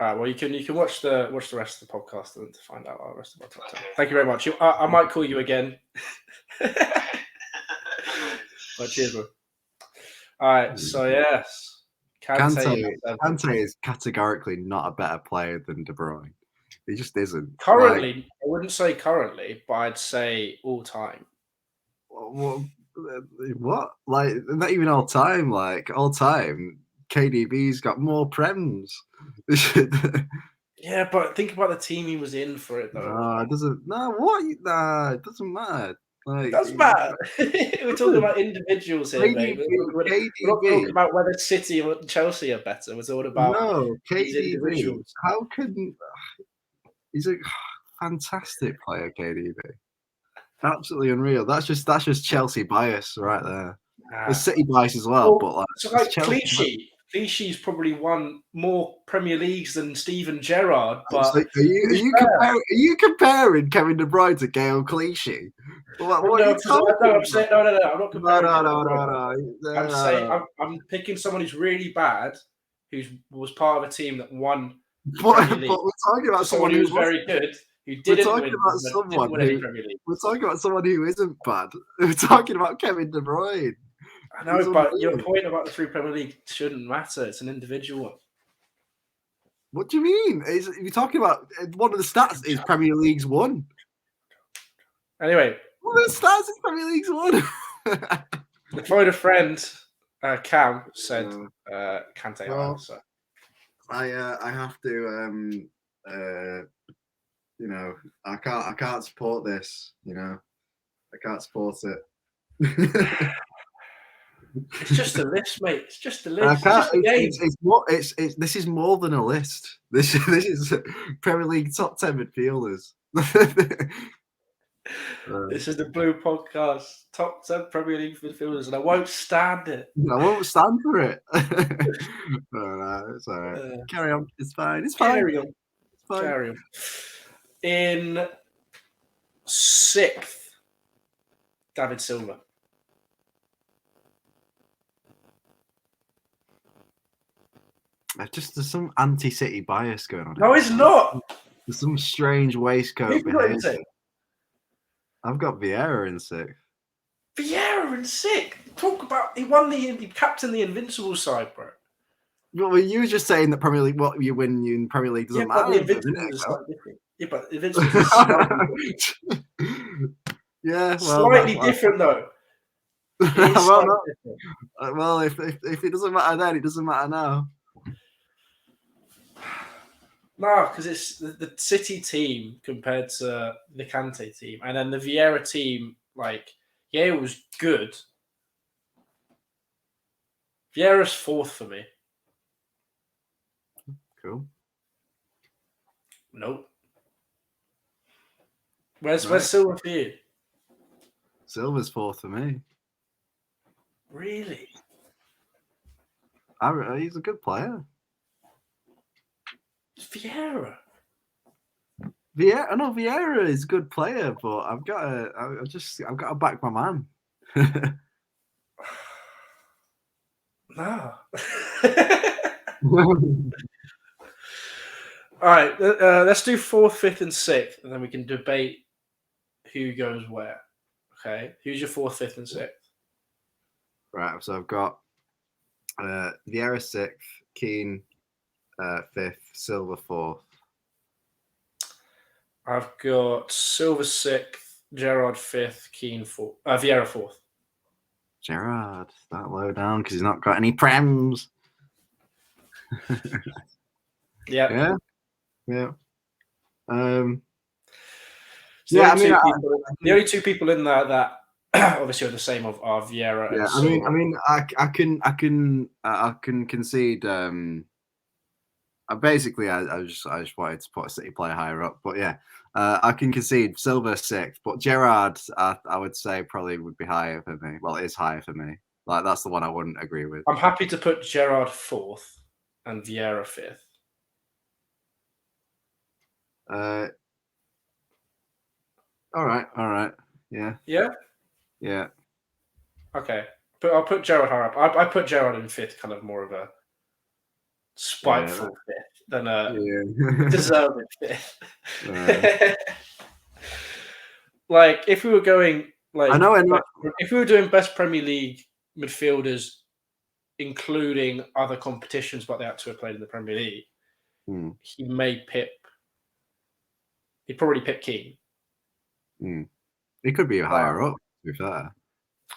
Speaker 1: All right. Well, you can watch the rest of the podcast and to find out our rest of our top 10. Thank you very much. I might call you again. But cheers, bro. All right. So yes,
Speaker 2: Kante is categorically not a better player than De Bruyne. He just isn't.
Speaker 1: Currently, I wouldn't say currently, but I'd say all time.
Speaker 2: What? Like, not even all time. Like, all time, KDB's got more prems.
Speaker 1: Yeah, but think about the team he was in for it, though.
Speaker 2: No, it doesn't. No, what? Nah, it doesn't matter. Like,
Speaker 1: It does matter. We're talking about individuals here, mate. We're not talking about whether City or Chelsea are better. We're talking about these
Speaker 2: KDB.
Speaker 1: individuals.
Speaker 2: How can he's a fantastic player, KDB. Absolutely unreal. That's just Chelsea bias right there. There's City bias as well, but like
Speaker 1: Clichy's probably won more Premier Leagues than Steven Gerrard. But
Speaker 2: so are you comparing Kevin De Bruyne to Gael Clichy? What are you talking about?
Speaker 1: I'm not comparing.
Speaker 2: No.
Speaker 1: I'm saying I'm picking someone who's really bad, who was part of a team that won.
Speaker 2: But we're talking about
Speaker 1: someone who was very good. Win any Premier League.
Speaker 2: We're talking about someone who isn't bad. We're talking about Kevin De Bruyne.
Speaker 1: I know, but your point about the 3 Premier League shouldn't matter. It's an individual one.
Speaker 2: What do you mean? You're talking about one of the stats is Premier League's won.
Speaker 1: Anyway,
Speaker 2: one of the stats is Premier League's won.
Speaker 1: The Florida friend Cam said Kante.
Speaker 2: Well, so. I have to I can't support this, I can't support it.
Speaker 1: It's just a list, mate. It's just a list.
Speaker 2: This is more than a list. This is Premier League top 10 midfielders.
Speaker 1: This is the Blue Podcast top 10 Premier League midfielders, and I won't stand it.
Speaker 2: I won't stand for it. No, it's all right. Carry on. It's fine. It's fine.
Speaker 1: Carry on. Carry on. In 6th, David Silva.
Speaker 2: There's some anti-City bias going on.
Speaker 1: No, it's not.
Speaker 2: There's some strange waistcoat behavior. I've got Vieira in 6th.
Speaker 1: Vieira in 6th? Talk about he captained the Invincible side, bro.
Speaker 2: Well, you were just saying that Premier League, what you win in Premier League doesn't matter.
Speaker 1: The Invincible is slightly different. Yeah, but Invincible is slightly different.
Speaker 2: Yeah,
Speaker 1: slightly different though.
Speaker 2: Well, if it doesn't matter then, it doesn't matter now.
Speaker 1: No, because it's the City team compared to the Kante team, and then the Vieira team. Like, it was good. Vieira's 4th for me.
Speaker 2: Cool.
Speaker 1: Nope. Where's Silva for you?
Speaker 2: Silva's 4th for me.
Speaker 1: Really?
Speaker 2: He's a good player.
Speaker 1: Vieira.
Speaker 2: Vieira is a good player, but I've got to back my man.
Speaker 1: No. All right, let's do 4th, 5th, and 6th, and then we can debate who goes where. Okay, who's your 4th, 5th, and 6th?
Speaker 2: Right, so I've got Vieira 6th, Keane 5th, Silva 4th.
Speaker 1: I've got Silva 6th, Gerrard 5th, Keane 4th, Vieira 4th.
Speaker 2: Gerrard, that low down because he's not got any prems.
Speaker 1: Yeah.
Speaker 2: Yeah.
Speaker 1: The only two people in there that obviously are the same are Vieira.
Speaker 2: Yeah,
Speaker 1: and
Speaker 2: I can concede. I just wanted to put a City player higher up, but yeah, I can concede Silva 6th, but Gerrard I would say probably would be higher for me. Well, it is higher for me. Like, that's the one I wouldn't agree with.
Speaker 1: I'm happy to put Gerrard 4th and Vieira 5th.
Speaker 2: All right. Yeah.
Speaker 1: Okay, but I'll put Gerrard higher up. I put Gerrard in 5th, kind of more of a spiteful fifth than a
Speaker 2: Yeah.
Speaker 1: deserving fifth.
Speaker 2: Yeah.
Speaker 1: Like if we were going like
Speaker 2: I know,
Speaker 1: if we were doing best Premier League midfielders, including other competitions, but they had to have played in the Premier League, he may pip. He'd probably pick Keane.
Speaker 2: He could be higher up, to be fair.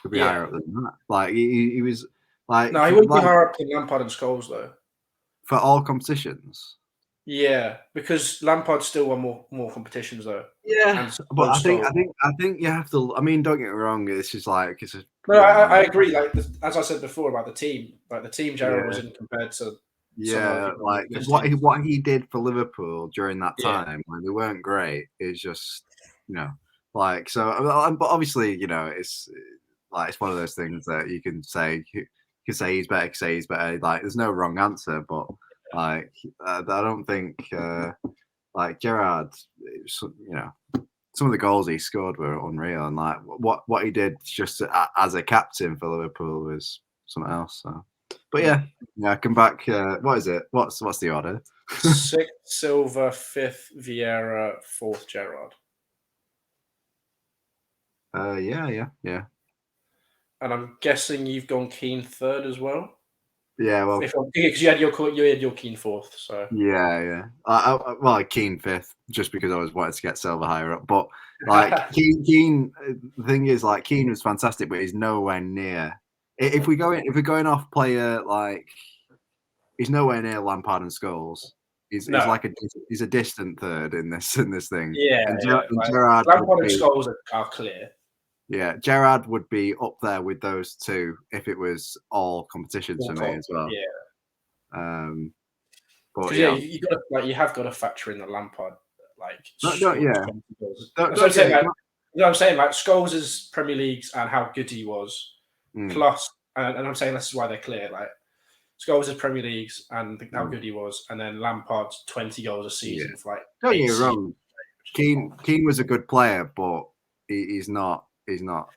Speaker 2: Could be higher up than that. Like he was like
Speaker 1: no, he wouldn't be higher up than Lampard and Scholes though.
Speaker 2: For all competitions.
Speaker 1: Yeah, because Lampard still won more competitions though.
Speaker 2: Yeah, but I think you have to. I mean, don't get me wrong. It's just like it's a.
Speaker 1: No, I agree. Like as I said before about the team, like the team Gerrard was in compared to.
Speaker 2: Like what he did for Liverpool during that time when they weren't great is just like so. But obviously, it's like it's one of those things that you can say he's better, say he's better. Like there's no wrong answer, but like I don't think like Gerrard, some of the goals he scored were unreal, and like what he did just as a captain for Liverpool was something else. So, but yeah, come back. What is it? What's the order?
Speaker 1: 6th Silva, 5th Vieira, 4th Gerrard.
Speaker 2: Yeah.
Speaker 1: And I'm guessing you've gone Keane 3rd as well.
Speaker 2: Yeah, well,
Speaker 1: because you had your Keane 4th. So
Speaker 2: yeah. Well, Keane 5th, just because I was wanting to get Silva higher up. But like Keane, the thing is, like Keane was fantastic, but he's nowhere near. If we're going off player, like he's nowhere near Lampard and Scholes. He's like he's a distant third in this thing.
Speaker 1: Yeah,
Speaker 2: and
Speaker 1: like,
Speaker 2: Gerrard
Speaker 1: Lampard and Scholes are clear.
Speaker 2: Yeah, Gerrard would be up there with those two if it was all competitions for me as well.
Speaker 1: Yeah.
Speaker 2: But
Speaker 1: you have got to factor in the Lampard
Speaker 2: I'm
Speaker 1: saying like Scholes' Premier Leagues and how good he was, plus and I'm saying this is why they're clear. Like Scholes' Premier Leagues and how good he was, and then Lampard's 20 goals a season for like.
Speaker 2: Don't get me wrong, Keane was a good player, but he's not. He's not.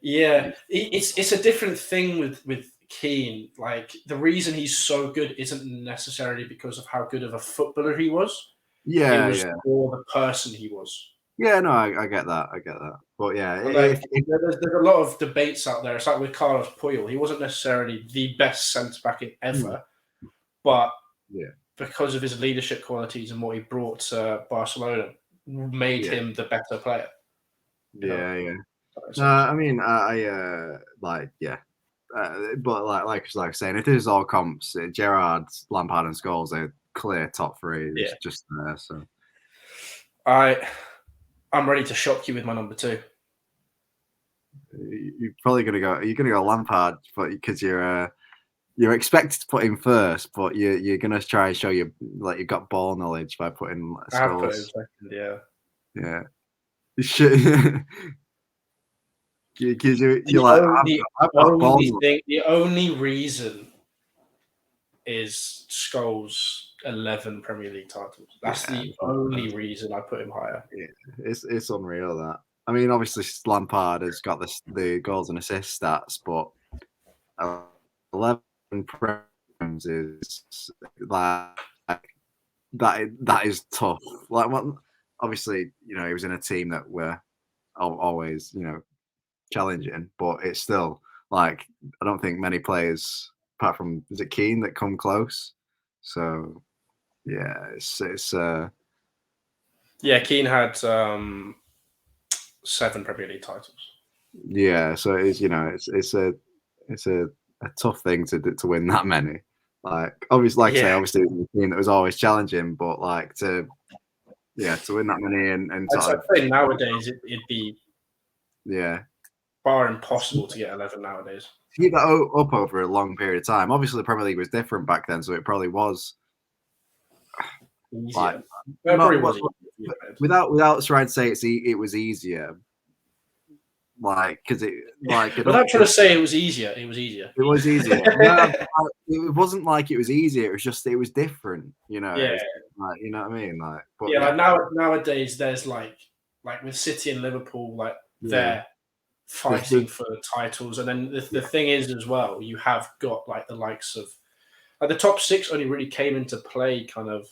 Speaker 1: Yeah, it's a different thing with Keane. Like the reason he's so good isn't necessarily because of how good of a footballer he was.
Speaker 2: Yeah,
Speaker 1: it was for the person he was.
Speaker 2: Yeah, no, I get that. But yeah,
Speaker 1: there's a lot of debates out there. It's like with Carlos Puyol. He wasn't necessarily the best centre back ever, but because of his leadership qualities and what he brought to Barcelona, made him the better player.
Speaker 2: Yeah. No, I mean, but like I was saying, if this is all comps, Gerrard, Lampard, and Scholes are clear top 3. It's just there. So
Speaker 1: I'm ready to shock you with my number 2.
Speaker 2: You're probably gonna go. You're gonna go Lampard, but because you're expected to put him first, but you're gonna try and show you've got ball knowledge by putting Scholes.
Speaker 1: I have put him second.
Speaker 2: Yeah. You should. Because
Speaker 1: the only reason is Scholes' 11 Premier League titles. That's the only reason I put him higher.
Speaker 2: Yeah, it's unreal that. I mean, obviously Lampard has got the goals and assist stats, but 11 Premiers is like that is tough. Like, obviously, he was in a team that were always, challenging, but it's still like I don't think many players apart from is it Keane that come close. So
Speaker 1: Keane had 7 Premier League titles.
Speaker 2: Yeah, so it's a tough thing to win that many. Like obviously, obviously it was a team that was always challenging, but like to win that many and
Speaker 1: I'd say nowadays it'd be bar impossible to get 11 nowadays.
Speaker 2: To keep that up over a long period of time. Obviously, the Premier League was different back then, so it probably was
Speaker 1: easier.
Speaker 2: Without trying to say it was easier. Like, because
Speaker 1: without trying to say it was easier, it was easier.
Speaker 2: It was easier. It wasn't like it was easier. It was just it was different.
Speaker 1: Yeah.
Speaker 2: Like, you know what I mean? Like, but
Speaker 1: like nowadays, there's like with City and Liverpool, like they're fighting for titles, and then the thing is as well, you have got like the likes of Like the top 6 only really came into play kind of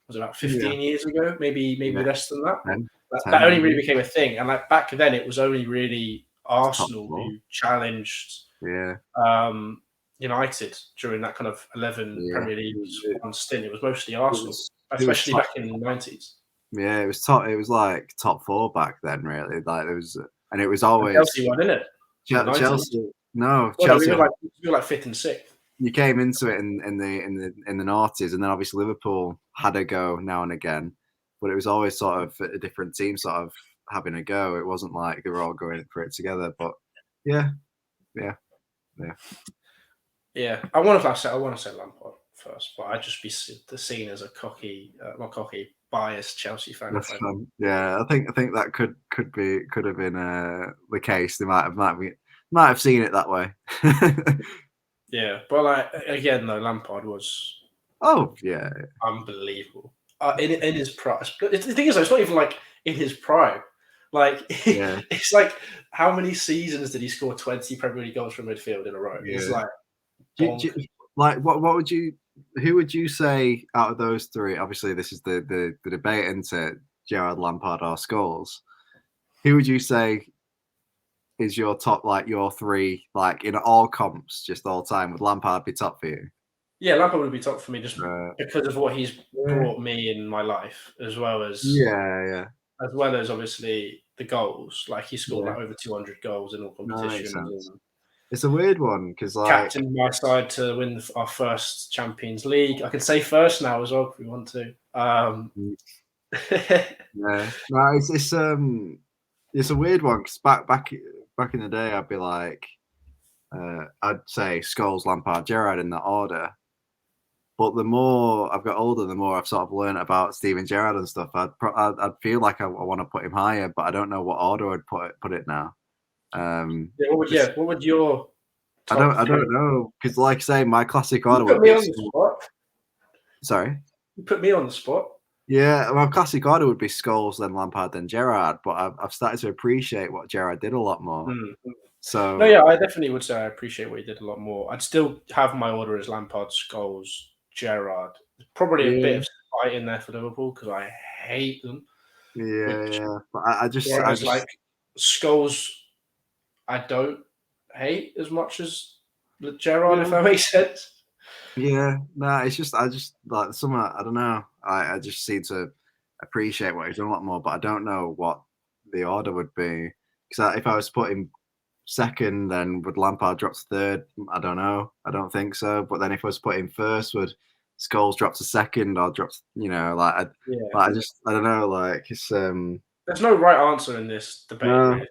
Speaker 1: was about 15 years ago, maybe less than that.
Speaker 2: 10,
Speaker 1: That only really became a thing, and like back then, it was only really Arsenal who challenged United during that kind of 11 Premier Leagues one stint. It was mostly Arsenal, especially back in the 90s.
Speaker 2: Yeah, it was top. It was like top 4 back then, really. Like it was, and it was always
Speaker 1: Chelsea won, didn't it?
Speaker 2: Chelsea. No,
Speaker 1: well,
Speaker 2: Chelsea.
Speaker 1: No, we were like 5th and 6th.
Speaker 2: You came into it in the noughties, and then obviously Liverpool had a go now and again, but it was always sort of a different team sort of having a go. It wasn't like they were all going for it together. But yeah.
Speaker 1: I want to say Lampard first, but I'd just be seen as a not cocky, biased Chelsea fan.
Speaker 2: That's fun. Yeah, I think that could have been the case. They might have seen it that way.
Speaker 1: Yeah, but like again, though, Lampard was unbelievable in his prime. The thing is, though, it's not even like in his prime. Like it's like how many seasons did he score 20 Premier League goals from midfield in a row?
Speaker 2: Yeah.
Speaker 1: It's like
Speaker 2: what would you? Who would you say out of those 3? Obviously, this is the debate into Gerrard, Lampard, or Scholes. Who would you say is your top, like your 3, like in all comps, just all time? Would Lampard be top for you?
Speaker 1: Yeah, Lampard would be top for me just because of what he's brought me in my life, as well as obviously the goals. Like he scored like over 200 goals in all competitions.
Speaker 2: It's a weird one because like
Speaker 1: captained my side to win our first Champions League. I can say first now as well if we want to.
Speaker 2: It's a weird one because back in the day, I'd be like, I'd say Scholes, Lampard, Gerrard in that order. But the more I've got older, the more I've sort of learned about Steven Gerrard and stuff. I'd feel like I want to put him higher, but I don't know what order I'd put it now.
Speaker 1: What would your?
Speaker 2: I don't know because, like I say, my classic order would
Speaker 1: be on the spot.
Speaker 2: Sorry,
Speaker 1: you put me on the spot.
Speaker 2: Yeah, my classic order would be Scholes, then Lampard, then Gerrard. But I've started to appreciate what Gerrard did a lot more. So
Speaker 1: I definitely would say I appreciate what he did a lot more. I'd still have my order as Lampard, Scholes, Gerrard. There's probably a bit of fight in there for Liverpool because I hate them.
Speaker 2: But I just
Speaker 1: like Scholes, I don't hate as much as Gerrard, if that makes sense.
Speaker 2: Yeah, no, it's just I just like some. I don't know. I just seem to appreciate what he's done a lot more, but I don't know what the order would be. Because if I was putting second, then would Lampard drop to third? I don't know. I don't think so. But then if I was putting first, would Scholes drop to second or drop? I don't know. Like it's
Speaker 1: there's no right answer in this debate.
Speaker 2: No.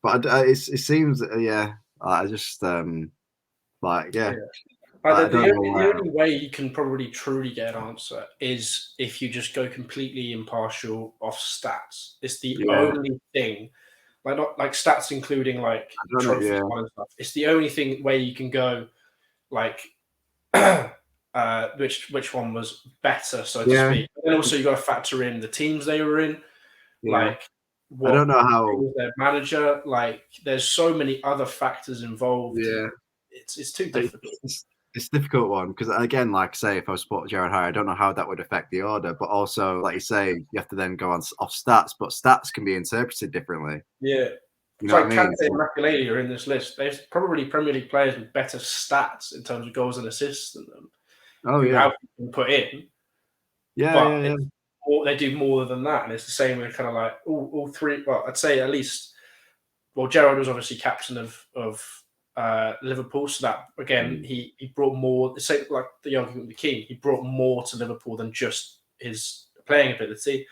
Speaker 2: But it seems I just
Speaker 1: the only way you can probably truly get an answer is if you just go completely impartial off stats. It's the only thing, not like stats including like trophies and stuff. It's the only thing where you can go like which one was better, so to speak. And also you got to factor in the teams they were in, like.
Speaker 2: I don't know how
Speaker 1: their manager. Like, there's so many other factors involved.
Speaker 2: Yeah,
Speaker 1: it's too difficult.
Speaker 2: It's a difficult one because, again, like say, if I was to put Gerrard higher, I don't know how that would affect the order. But also, like you say, you have to then go off stats. But stats can be interpreted differently.
Speaker 1: Yeah,
Speaker 2: you know
Speaker 1: like Kante and Makalele are in this list. There's probably Premier League players with better stats in terms of goals and assists than them.
Speaker 2: Have
Speaker 1: been put in. They do more than that, and it's the same with kind of like all three. Well, I'd say at least. Well, Gerrard was obviously captain of Liverpool, so that again he brought more. The same like the argument with King, he brought more to Liverpool than just his playing ability.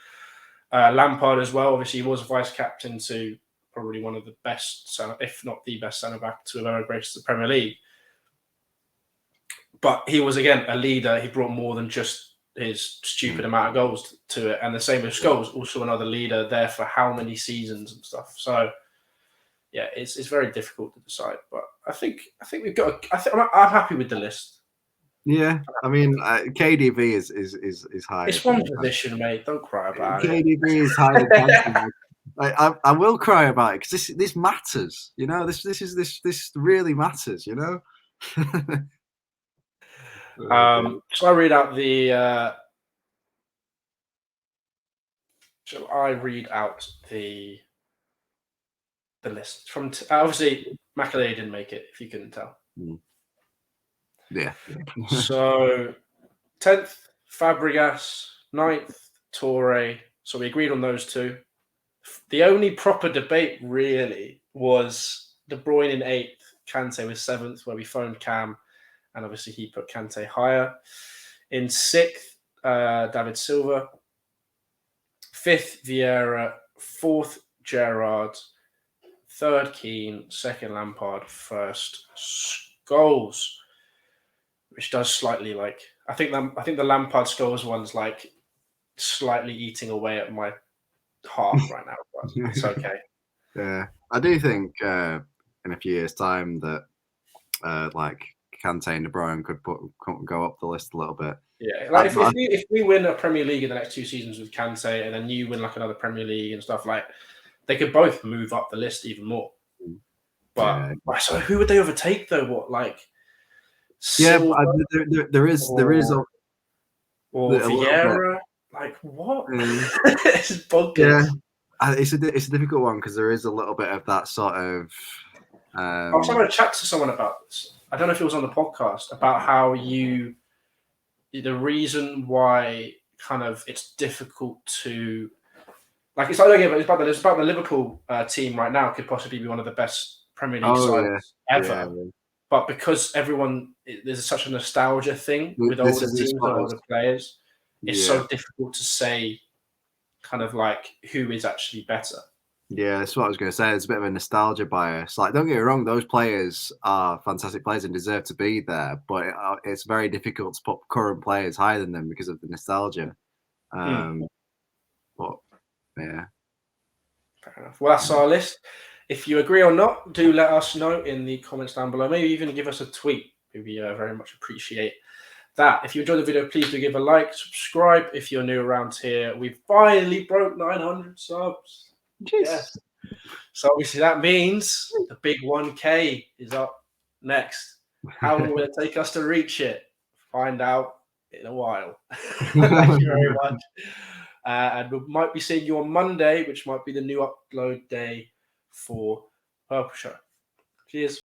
Speaker 1: Lampard as well. Obviously, he was vice captain to probably one of the best, if not the best centre back to have ever graced the Premier League. But he was again a leader. He brought more than just his stupid amount of goals to it, and the same with Scholes, also another leader there for how many seasons and stuff. So yeah, it's very difficult to decide, but I think we've got. I'm happy with the list.
Speaker 2: Yeah, I mean KDB is high.
Speaker 1: It's one position, mate. Don't cry about
Speaker 2: it. KDB is higher. I will cry about it because this matters. This really matters.
Speaker 1: So I read out the. Shall I read out the list from? Obviously, Makalele didn't make it. If you couldn't tell.
Speaker 2: Yeah.
Speaker 1: So 10th, Fabregas. 9th, Torre. So we agreed on those two. The only proper debate really was De Bruyne in 8th, Kante was 7th, where we phoned Cam, and obviously he put Kante higher. In 6th, David Silva. 5th, Vieira. 4th, Gerrard. 3rd, Keane. 2nd, Lampard. 1st, Scholes. Which does slightly like I think the Lampard Scholes one's like slightly eating away at my heart right now, but it's okay.
Speaker 2: Yeah, I do think in a few years' time that like Kante and De Bruyne could go up the list a little bit.
Speaker 1: Yeah, like if we win a Premier League in the next 2 seasons with Kante, and then you win like another Premier League and stuff, like they could both move up the list even more. But so who would they overtake though? What like?
Speaker 2: Silva, there is
Speaker 1: or Vieira. Like what? It's bonkers.
Speaker 2: Yeah, it's a difficult one because there is a little bit of that sort of.
Speaker 1: I was having a chat to someone about this. I don't know if it was on the podcast about how the reason why kind of it's difficult to like it's about the Liverpool team right now could possibly be one of the best Premier League sides ever. Yeah. But because there's such a nostalgia thing with older teams and older players, it's so difficult to say kind of like who is actually better.
Speaker 2: Yeah, that's what I was going to say. There's a bit of a nostalgia bias. Like, don't get me wrong, those players are fantastic players and deserve to be there, but it's very difficult to put current players higher than them because of the nostalgia. But yeah.
Speaker 1: Fair enough. Well, that's our list. If you agree or not, do let us know in the comments down below. Maybe even give us a tweet. We very much appreciate that. If you enjoyed the video, please do give a like, subscribe if you're new around here. We finally broke 900 subs. Yes. So obviously that means the big 1K is up next. How long will it take us to reach it? Find out in a while. Thank you very much. And we might be seeing you on Monday, which might be the new upload day for Purple Show. Cheers.